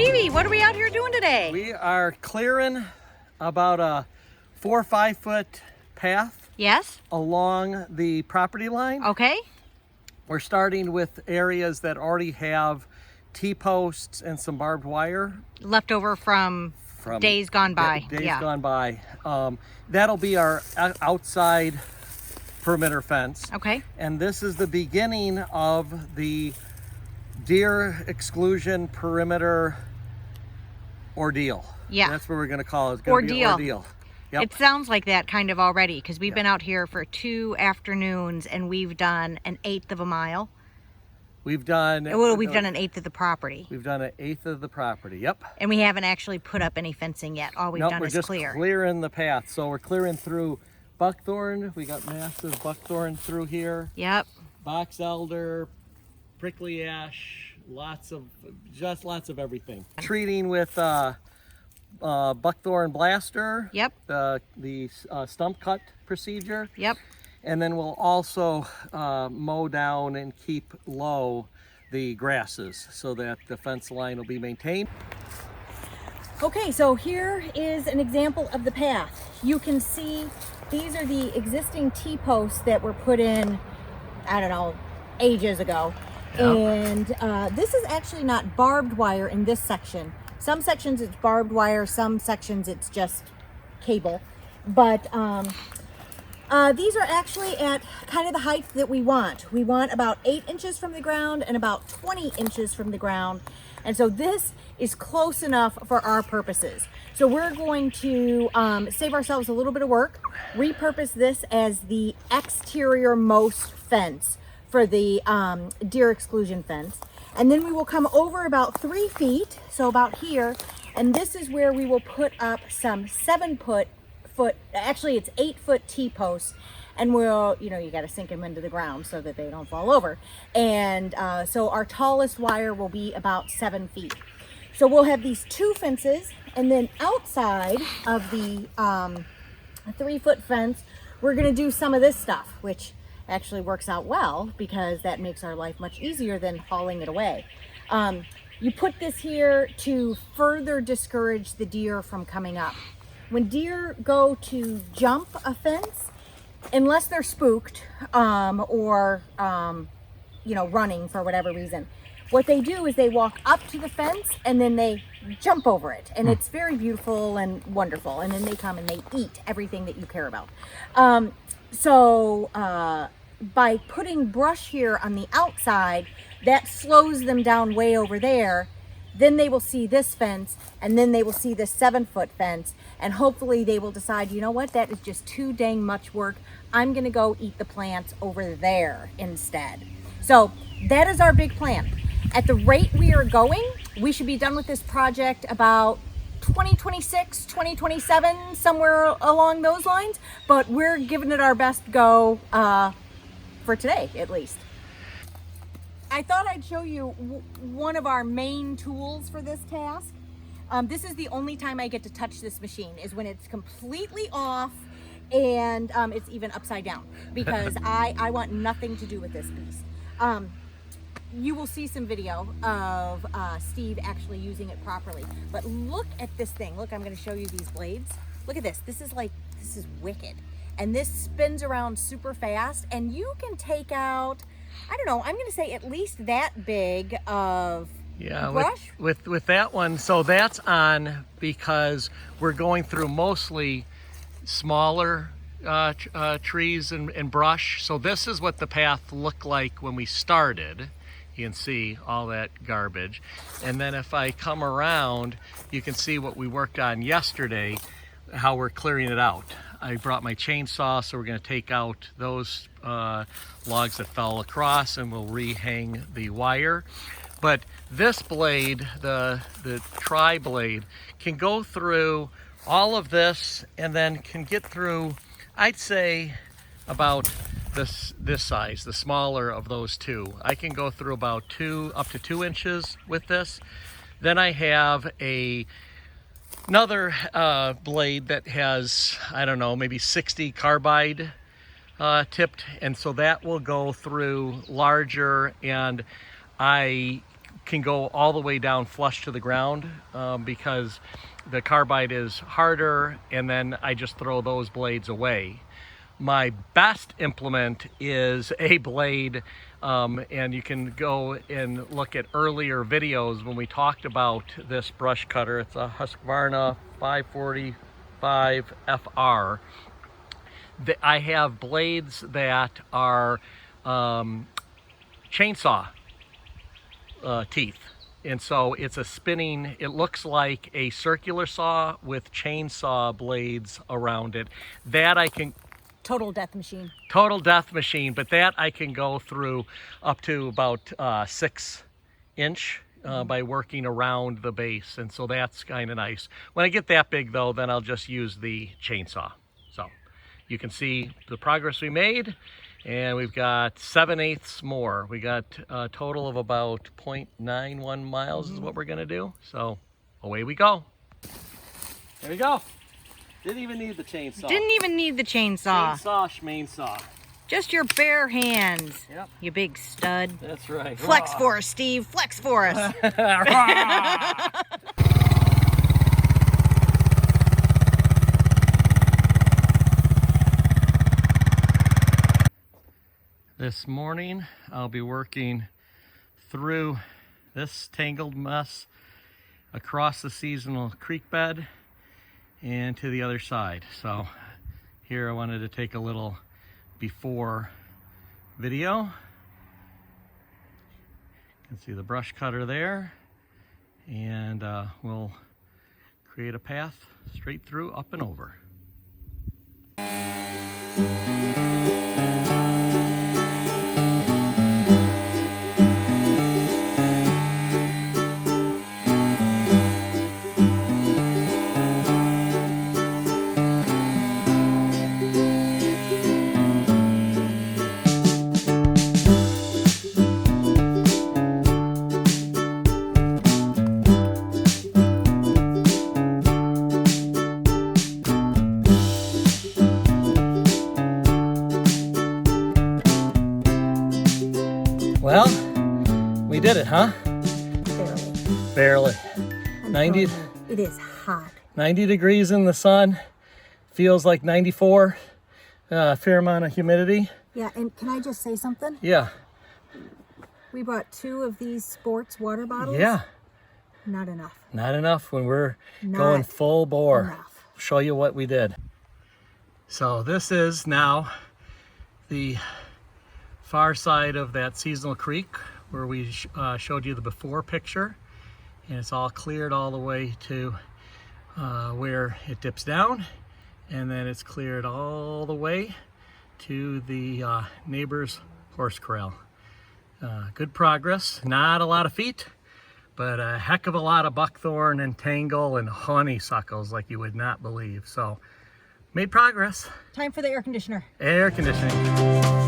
Stevie, what are we out here doing today? We are clearing about a 4 or 5 foot path. Yes. Along the property line. Okay. We're starting with areas that already have T-posts and some barbed wire. Left over from days gone by. Days gone by. That'll be our outside perimeter fence. Okay. And this is the beginning of the deer exclusion perimeter ordeal. Yeah. That's what we're going to call it. It's going to be an ordeal. Yep. It sounds like that kind of already, because we've been out here for 2 afternoons and we've done 1/8 of a mile. We've done... Well, we've done 1/8 of the property. We've done 1/8 of the property, yep. And we haven't actually put up any fencing yet. All we've done is clear. We're just clearing the path. So we're clearing through buckthorn. We got massive buckthorn through here. Yep. Box elder, prickly ash, lots of everything. Treating with buckthorn blaster. Yep. The stump cut procedure. Yep. And then we'll also mow down and keep low the grasses so that the fence line will be maintained. Okay, so here is an example of the path. You can see these are the existing T-posts that were put in, I don't know, ages ago. Yep. And this is actually not barbed wire in this section. Some sections it's barbed wire, some sections it's just cable. But these are actually at kind of the height that we want. We want about 8 inches from the ground and about 20 inches from the ground. And so this is close enough for our purposes. So we're going to save ourselves a little bit of work, repurpose this as the exterior most fence for the deer exclusion fence. And then we will come over about 3 feet, so about here, and this is where we will put up some 7-foot, actually it's 8-foot T-posts, and we'll, you got to sink them into the ground so that they don't fall over. And so our tallest wire will be about 7 feet. So we'll have these 2 fences, and then outside of the 3-foot fence, we're going to do some of this stuff, which actually works out well because that makes our life much easier than hauling it away. You put this here to further discourage the deer from coming up. When deer go to jump a fence, unless they're spooked or running for whatever reason, what they do is they walk up to the fence and then they jump over it, and it's very beautiful and wonderful, and then they come and they eat everything that you care about. So by putting brush here on the outside, that slows them down way over there. Then they will see this fence, and then they will see this 7-foot fence, and hopefully they will decide, you know what, that is just too dang much work. I'm gonna go eat the plants over there instead. So that is our big plan. At the rate we are going, we should be done with this project about 2026, 2027, somewhere along those lines, but we're giving it our best go for today, at least. I thought I'd show you one of our main tools for this task. This is the only time I get to touch this machine, is when it's completely off and it's even upside down, because I want nothing to do with this piece. You will see some video of Steve actually using it properly. But look at this thing. Look, I'm going to show you these blades. Look at this. This is wicked. And this spins around super fast, and you can take out, I don't know, I'm going to say at least that big of brush. With that one, so that's on because we're going through mostly smaller trees and brush. So this is what the path looked like when we started. You can see all that garbage. And then if I come around, you can see what we worked on yesterday, how we're clearing it out. I brought my chainsaw, so we're going to take out those logs that fell across, and we'll rehang the wire. But this blade, the tri-blade, can go through all of this and then can get through, I'd say, about this size, the smaller of those two. I can go through about up to 2 inches with this. Then I have another blade that has, I don't know, maybe 60 carbide tipped, and so that will go through larger, and I can go all the way down flush to the ground because the carbide is harder, and then I just throw those blades away. My best implement is a blade, and you can go and look at earlier videos when we talked about this brush cutter. It's a HUSQVARNA 545 FR. I have blades that are chainsaw teeth. And so it's a spinning, it looks like a circular saw with chainsaw blades around it. That I can... Total death machine. Total death machine, but that I can go through up to about 6 inch by working around the base. And so that's kind of nice. When I get that big though, then I'll just use the chainsaw. So you can see the progress we made. And we've got 7/8 more. We got a total of about 0.91 miles is what we're gonna do. So away we go. There we go. Didn't even need the chainsaw. Didn't even need the chainsaw. Chainsaw, schmainsaw. Just your bare hands. Yep. You big stud. That's right. Flex for us, Steve. Flex for us. This morning, I'll be working through this tangled mess across the seasonal creek bed and to the other side. So here I wanted to take a little before video. You can see the brush cutter there, and we'll create a path straight through, up and over. Well, we did it, huh? Barely. 90. It is hot. 90 degrees in the sun. Feels like 94. Fair amount of humidity. Yeah, and can I just say something? Yeah. We bought 2 of these sports water bottles. Yeah. Not enough. Not enough when we're Not going full bore. enough. Show you what we did. So this is now the far side of that seasonal creek where we showed you the before picture, and it's all cleared all the way to where it dips down, and then it's cleared all the way to the neighbor's horse corral. Good progress. Not a lot of feet, but a heck of a lot of buckthorn and tangle and honeysuckles like you would not believe. So made progress. Time for the air conditioner. Air conditioning.